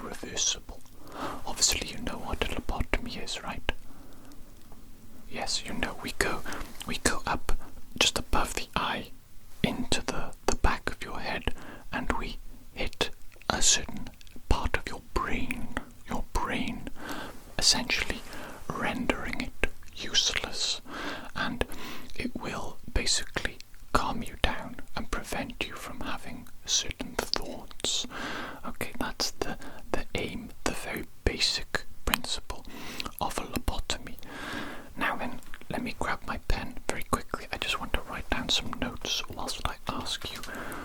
irreversible. Obviously you know what a lobotomy is, right? Yes, you know, we go up just above the eye into the back of your head, and we hit a certain part of your brain, essentially rendering it useless, and it will basically calm you down and prevent you from having certain thoughts. Okay, that's the aim, the very basic principle of a lobotomy. Now then, let me grab my pen very quickly. I just want to write down some notes whilst I ask you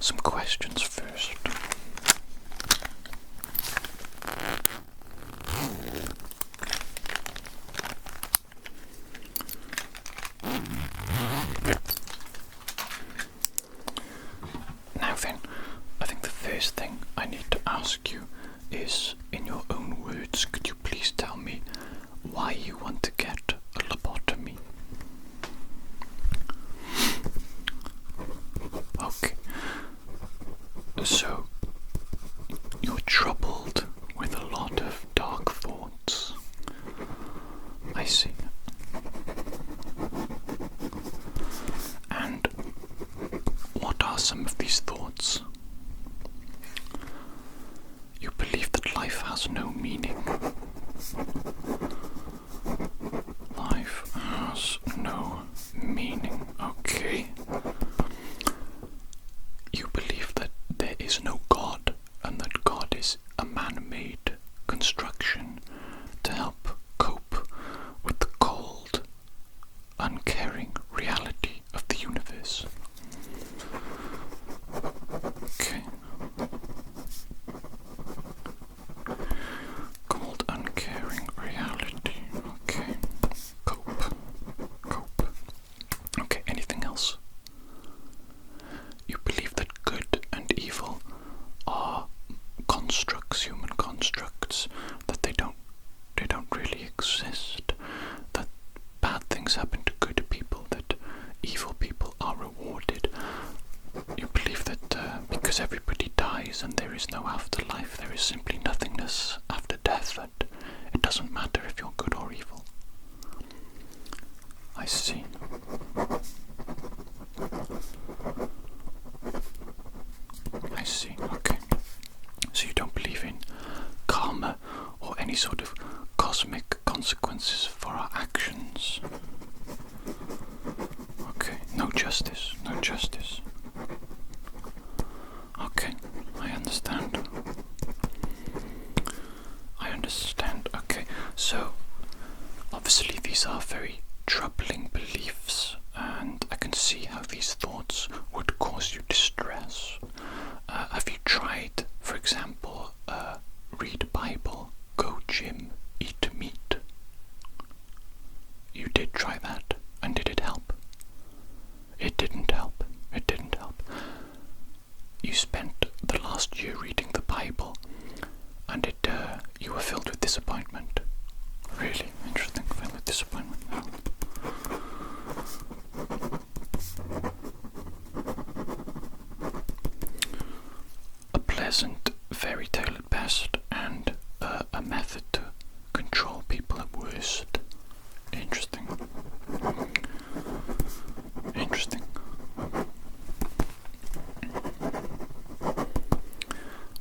some questions first. Now then, I think the first thing I need to ask you is, in your own words, could you please tell me why you want to get a lobotomy? Okay, so you're troubled with a lot of dark thoughts. I see. And what are some of these thoughts? You believe that life has no meaning. Life has no meaning, okay. You believe that there is no God, and that God is a man-made construction to help cope with the cold, uncaring reality of the universe. Okay. Cold, uncaring reality. Okay. Cope. Okay, anything else? You believe that good and evil are constructs, human constructs, that they don't really exist, that bad things happen to good people, that evil people are rewarded. You believe that because everybody dies and there is no afterlife, there is simply nothingness after death, that it doesn't matter if you're good or evil. I see. I see, okay. So you don't believe in karma or any sort of cosmic consequences for our actions. Okay, no justice. Okay, I understand. Okay, so obviously these are very troubling beliefs, and I can see how these thoughts would cause you distress. Have you tried, for example, read Bible, go gym, eat meat? You did try that, and did it help? It didn't help. You spent the last year reading the Bible, and you were filled with disappointment. Really interesting, filled with disappointment. A pleasant fairy tale at best, and a method to control people at worst. Interesting.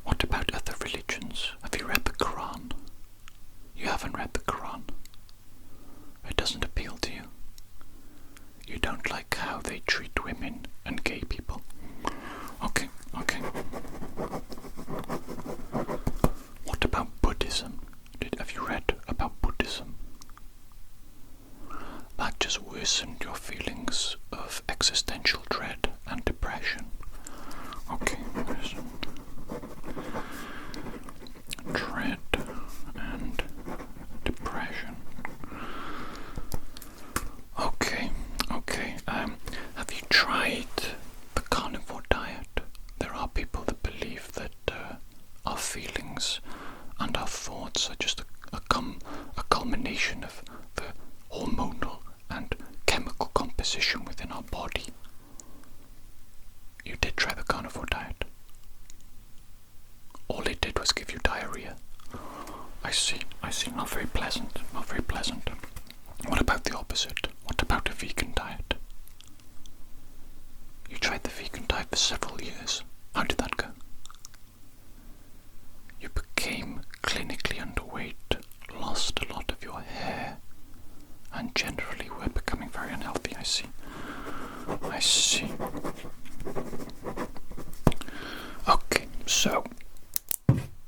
What about other religions? Have you read the Quran? You haven't read the Quran. It doesn't appeal to you. You don't like how they treat women and gay people. Okay. What about Buddhism? Have you read about Buddhism? That just worsened your feelings of existential dread and depression. Okay, dread and depression. Okay. Have you tried the carnivore diet? There are people that believe that our feelings and our thoughts are just a culmination of the hormonal and chemical composition within our body. You did try the carnivore diet. All it did was give you diarrhea. see. Not very pleasant. Not very pleasant. What about the opposite? What about a vegan diet? You tried the vegan diet for several years. How did that go? You became clinically underweight, lost a lot of your hair, and generally were becoming very unhealthy. I see. Okay, so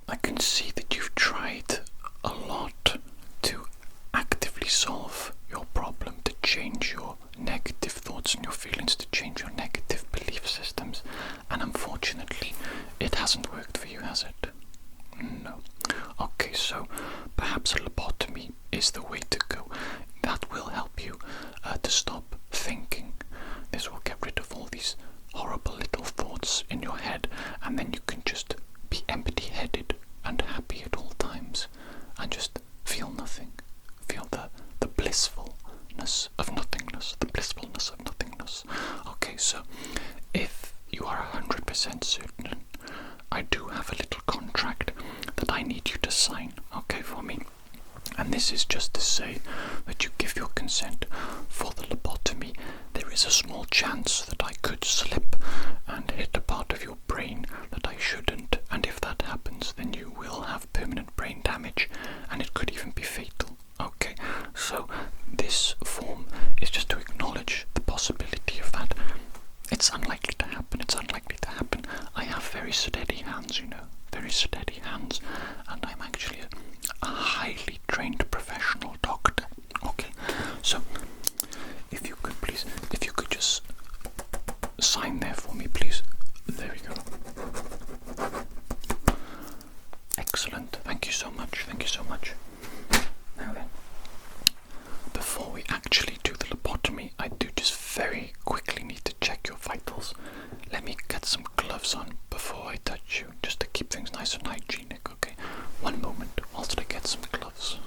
I can see that you've tried a lot to actively solve your problem, to change your negative thoughts and your feelings, to change your negative belief systems, and unfortunately it hasn't worked for you, has it? No. Okay, so perhaps a lobotomy is the way to go. That will help you to stop thinking. This will get rid of all these horrible little thoughts in your head, and then you can just be empty-headed and happy at all times and just feel nothing. Feel the blissfulness of nothingness. The blissfulness of nothingness. Okay, so if you are 100% certain, I do have a little contract that I need you to sign, okay, for me. And this is just to say that you give your consent for the lobotomy. There is a small chance that I could slip and hit a part of your brain that I shouldn't, and if that happens, then you will have permanent brain damage, and it could even be fatal. Okay, so this form is just to acknowledge the possibility of that. It's unlikely to happen. I have very steady hands, very steady hands, and I'm actually a highly trained professional doctor. Okay, so if you could just sign there for me, please. There we go. Excellent. Thank you so much. Now then, before we actually do the lobotomy, I do just very quickly need to check your vitals. Let me get some gloves on before I touch you, just to keep things nice and hygienic, okay? One moment whilst I get some gloves.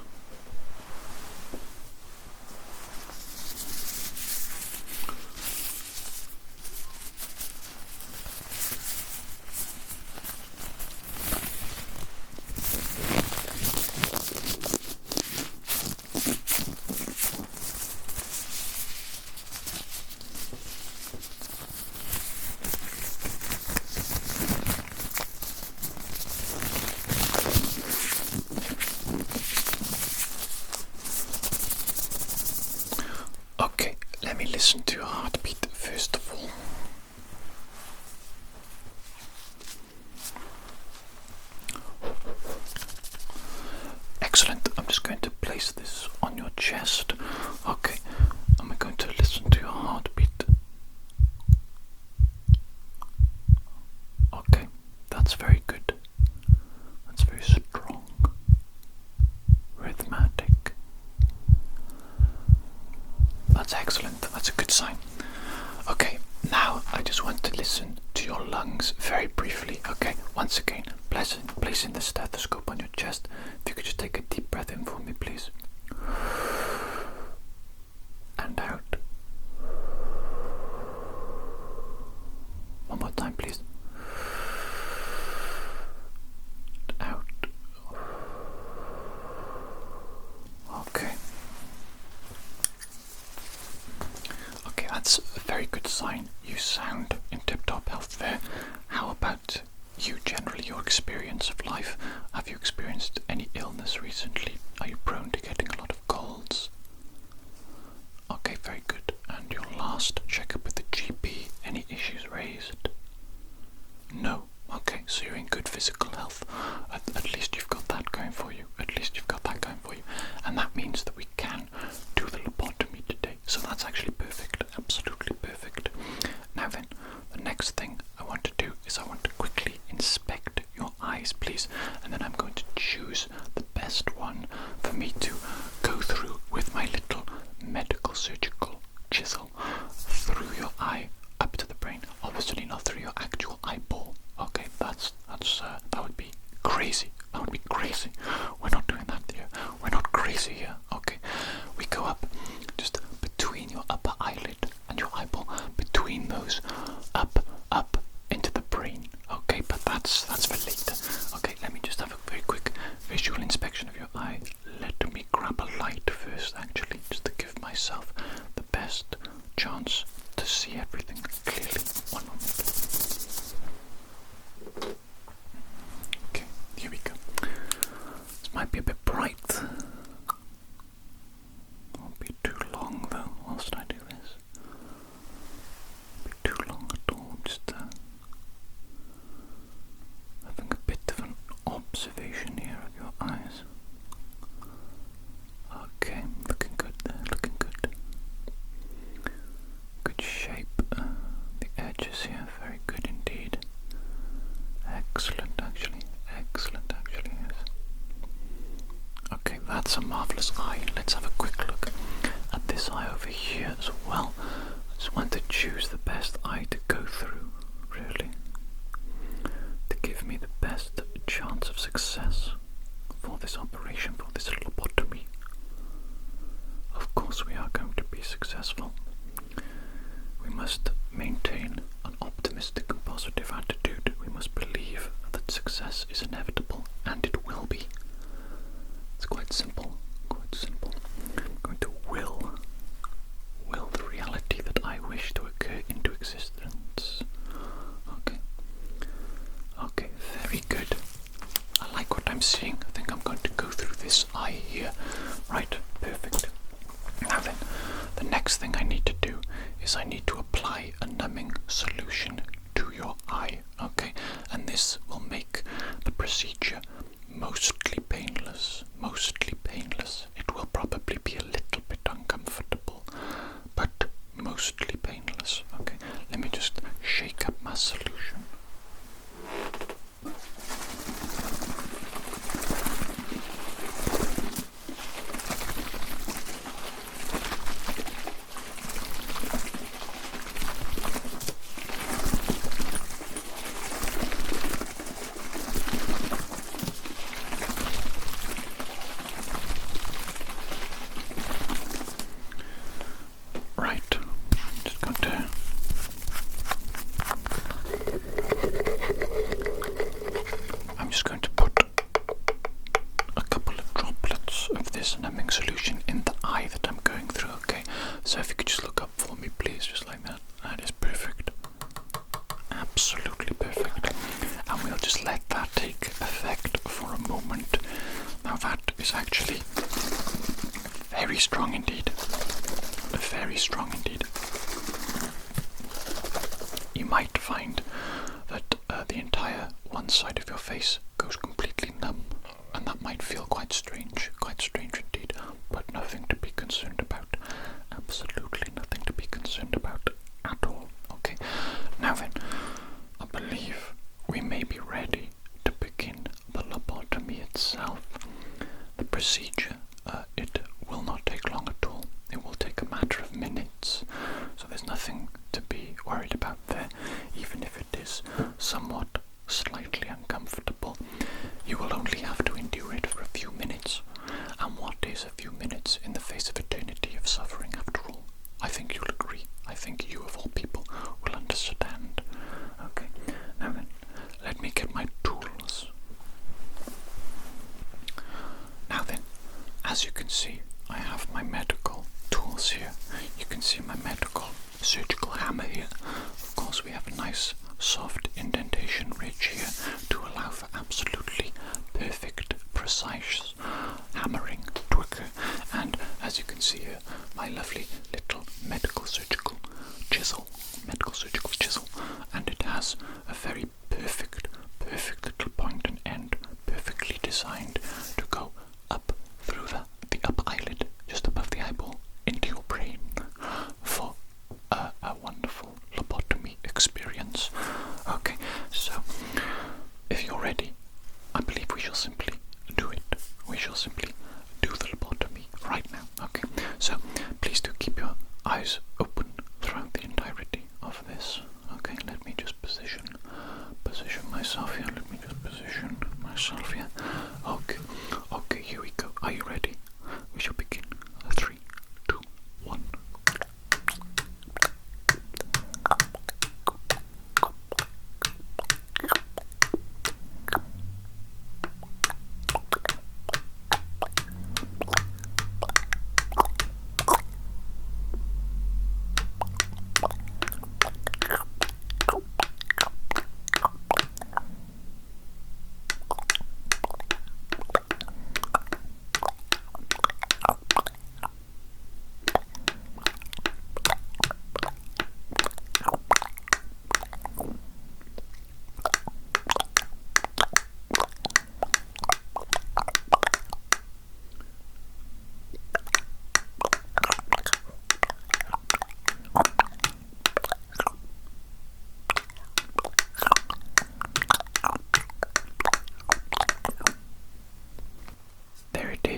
Listen to your heartbeat first of all. Excellent. I'm just going to place this on your chest. Okay, I'm going to listen to your heartbeat. Okay, that's very good. That's very strong. Rhythmatic. That's excellent. That's a good sign. Okay, now I just want to listen to your lungs very briefly. Okay, once again, placing the stethoscope on your chest. If you could just take a deep breath in for me, please. And out. One more time, please. Out. Okay. That's a very good sign. You sound in tip-top health there. How about you generally, your experience of life? Have you experienced any illness recently? Are you prone to getting a lot of colds? Okay, very good. And your last checkup with the GP, any issues raised? No. Okay, so you're in good physical health. At least you've got that going for you. And that means that we can do the lobotomy today. So that's actually perfect. Absolutely perfect. Now then, the next thing I want to do is I want to quickly inspect your eyes, please. And then I'm going to chance to see everything clearly. One moment. Okay, here we go. This might be a bit bright. Won't be too long though whilst I do this. Won't be too long at all. Just having a bit of an observation here of your eyes. Okay, looking good there, looking good. Good shape. The edges here, very good indeed. Excellent actually, yes. Okay, that's a marvellous eye. Let's have a quick look at this eye over here as well. I just want to choose the best eye to go through, really, to give me the best chance of success for this operation, for this lobotomy. Of course we are going to be successful. We must maintain an optimistic and positive attitude. We must believe that success is inevitable, and it will be. It's quite simple, quite simple. I'm going to will the reality that I wish to occur into existence. Okay, very good. I like what I'm seeing. I think I'm going to go through this eye here. Right, perfect. Now then, the next thing I need to do is I need to apply a numbing solution to your eye, okay? And this will make the procedure mostly painless, It will probably be a little bit uncomfortable, but mostly painless, okay? Let me just shake up my solution. Solution in the eye that I'm going through, okay? So if you could just look up for me, please, just like that. That is perfect. Absolutely perfect. And we'll just let that take effect for a moment. Now that is actually very strong indeed. Very strong indeed. You might find that the entire one side of your face goes completely numb, and that might feel quite strange indeed, but nothing to be concerned about. Absolutely nothing to be concerned about at all. Okay, now then, I believe we may be ready to begin the lobotomy itself. The procedure, it will not take long at all. It will take a matter of minutes, so there's nothing to be worried about there, even if it is somewhat slightly uncomfortable. You will only have to endure it for a few minutes, and what is a few minutes in the face of eternity of suffering after all? I think you'll agree. I think you of all people will understand. Okay, now then, let me get my tools. Now then, as you can see, I have my medical tools here. You can see my medical surgical hammer here. Of course, we have a nice soft indentation ridge here to allow for absolutely perfect, precise hammering to occur. And as you can see here, my lovely little medical surgical chisel, and it has a very perfect little point and end, perfectly designed to go up through the upper eyelid, just above the eyeball, into your brain for a wonderful lobotomy experience. Okay, so if you're ready, I believe we shall simply do it. We shall simply do the lobotomy right now. Okay, so please do keep your eyes open throughout the entirety of this. Okay, let me just position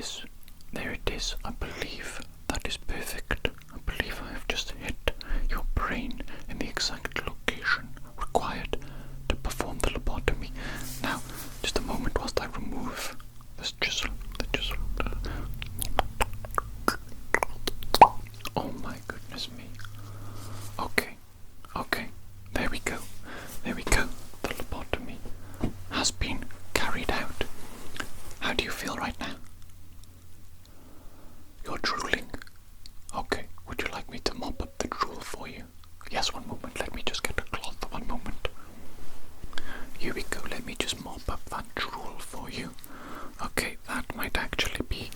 is. There it is. I believe that is perfect. I believe I have just hit your brain in the exact location required to perform the lobotomy. Now, just a moment whilst I remove this chisel. Oh my goodness me. Okay, there we go. The lobotomy has been carried out. How do you feel right now? You're drooling. Okay, would you like me to mop up the drool for you? Yes, one moment. Let me just get a cloth. One moment. Here we go. Let me just mop up that drool for you. Okay, that might actually be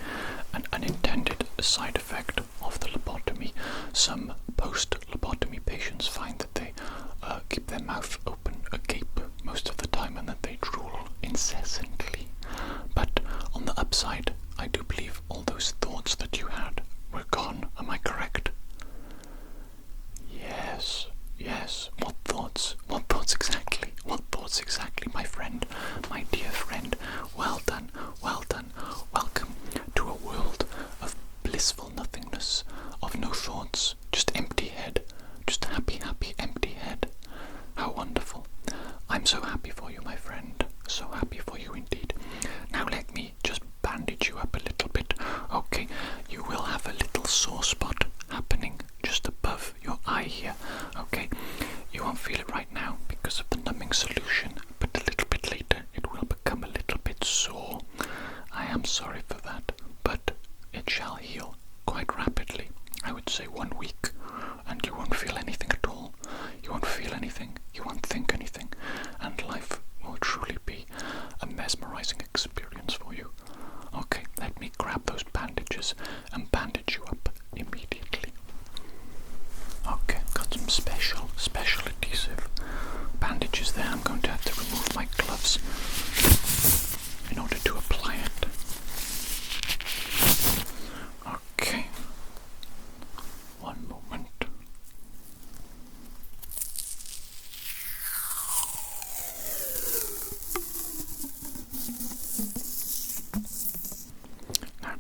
an unintended side effect of the lobotomy. Some post-lobotomy patients find that they keep their mouth open agape most of the time and that they drool incessantly. But on the upside, I do believe all those thoughts that you had were gone. Am I correct? Yes. What thoughts? What thoughts exactly, my friend? My dear friend. Well done. Welcome to a world of blissful nothingness, of no thoughts, just empty head, just happy, empty head. How wonderful. I'm so happy for you, my friend. So happy for you indeed. Now let me just bandage you up a little bit. Okay, you will have a little sore spot happening just above your eye here. Okay, you won't feel it right now because of the numbing solution, but a little bit later it will become a little bit sore. I am sorry for that, but it shall heal quite rapidly. I would say 1 week, and you won't feel anything at all. You won't feel anything, you won't think anything, and life will truly be a mesmerizing experience for you. Okay, let me grab those bandages and bandage you up immediately. Okay, got some special adhesive bandages there. I'm going to have to remove my gloves in order to apply it. Okay, one moment. Now,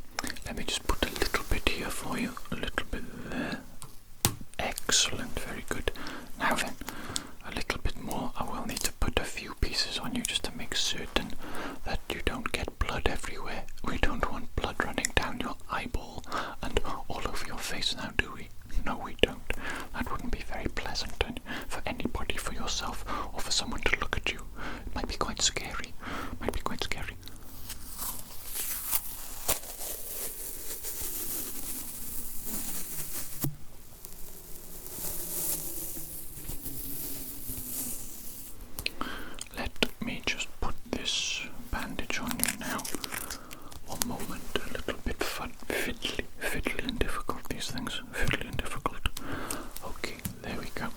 let me just put a little bit here for you, a little bit there. Excellent, very good. Now then, a little bit more. I will need to put a few pieces on you just to make certain that you don't get blood everywhere. We don't want blood running down your eyeball and all over your face now, do we? No, we don't. That wouldn't be very pleasant for anybody, for yourself, or for someone to look at you. It might be quite scary. Let me just put this bandage on you now. One moment, a little bit fiddly and difficult, these things. Fiddly and difficult. Okay, there we go.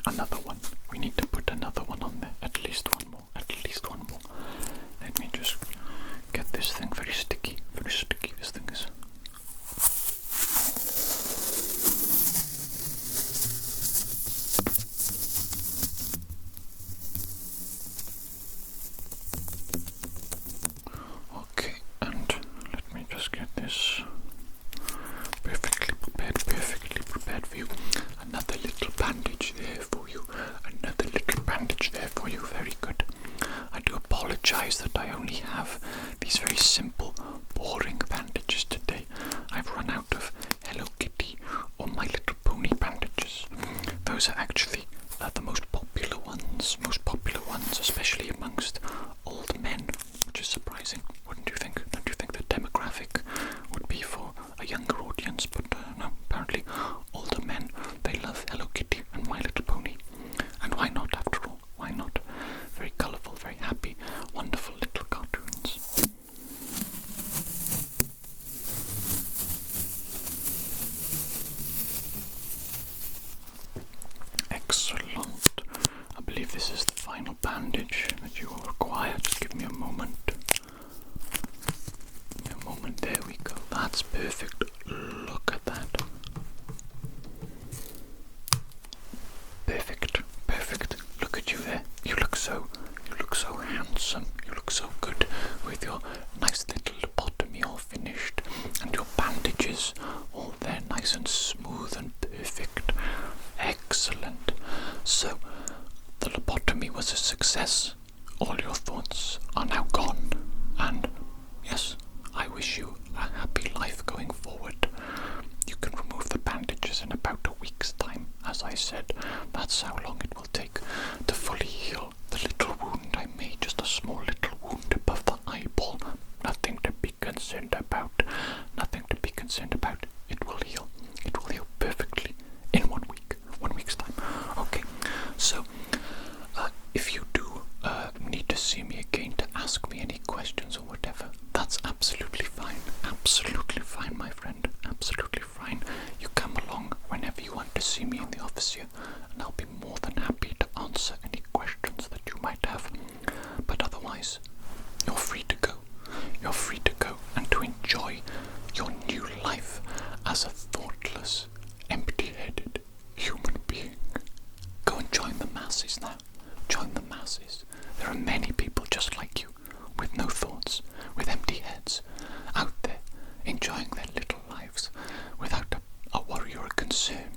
Another one. We need to put another one on there. At least one more. Let me just get this thing very sticky, this thing is. Okay, and let me just get this perfectly prepared for you. Another little bandage there for you. Very good. I do apologize that I only have these very simple, boring bandages today. I've run out of Hello Kitty or My Little Pony bandages. Those are actually the most popular ones, especially amongst old men, which is surprising, wouldn't you think? Don't you think the demographic would be for a younger audience? But no, apparently older men, they love Hello Kitty and My Little Pony. And why not, after all? Why not? Very colourful, very happy, wonderful little cartoons. Excellent. I believe this is the final bandage that you will require. Just give me a moment. There we go. That's perfect. Look at that. Perfect. Look at you there. You look so handsome. You look so good with your nice little lobotomy all wish you a happy life going forward. You can remove the bandages in about a week's time. As I said, that's how long it will take to fully heal the little wound I made, just a small little wound above the eyeball. Nothing to be concerned about. Nothing to be concerned about. It will heal. It will heal perfectly in 1 week. 1 week's time. Okay, so if you do need to see me again to ask me any questions or whatever, that's absolutely fine. Absolutely fine, my friend. Absolutely fine. You come along whenever you want to see me in the office here, and I'll be more than happy to answer any questions that you might have. But otherwise, you're free to go. You're free to go and to enjoy your new life as a thoughtless, empty-headed human being. Go and join the masses now. Join the masses. There are many people just like you, with no thoughts, with empty heads, out there, enjoying their little lives, without a worry or a concern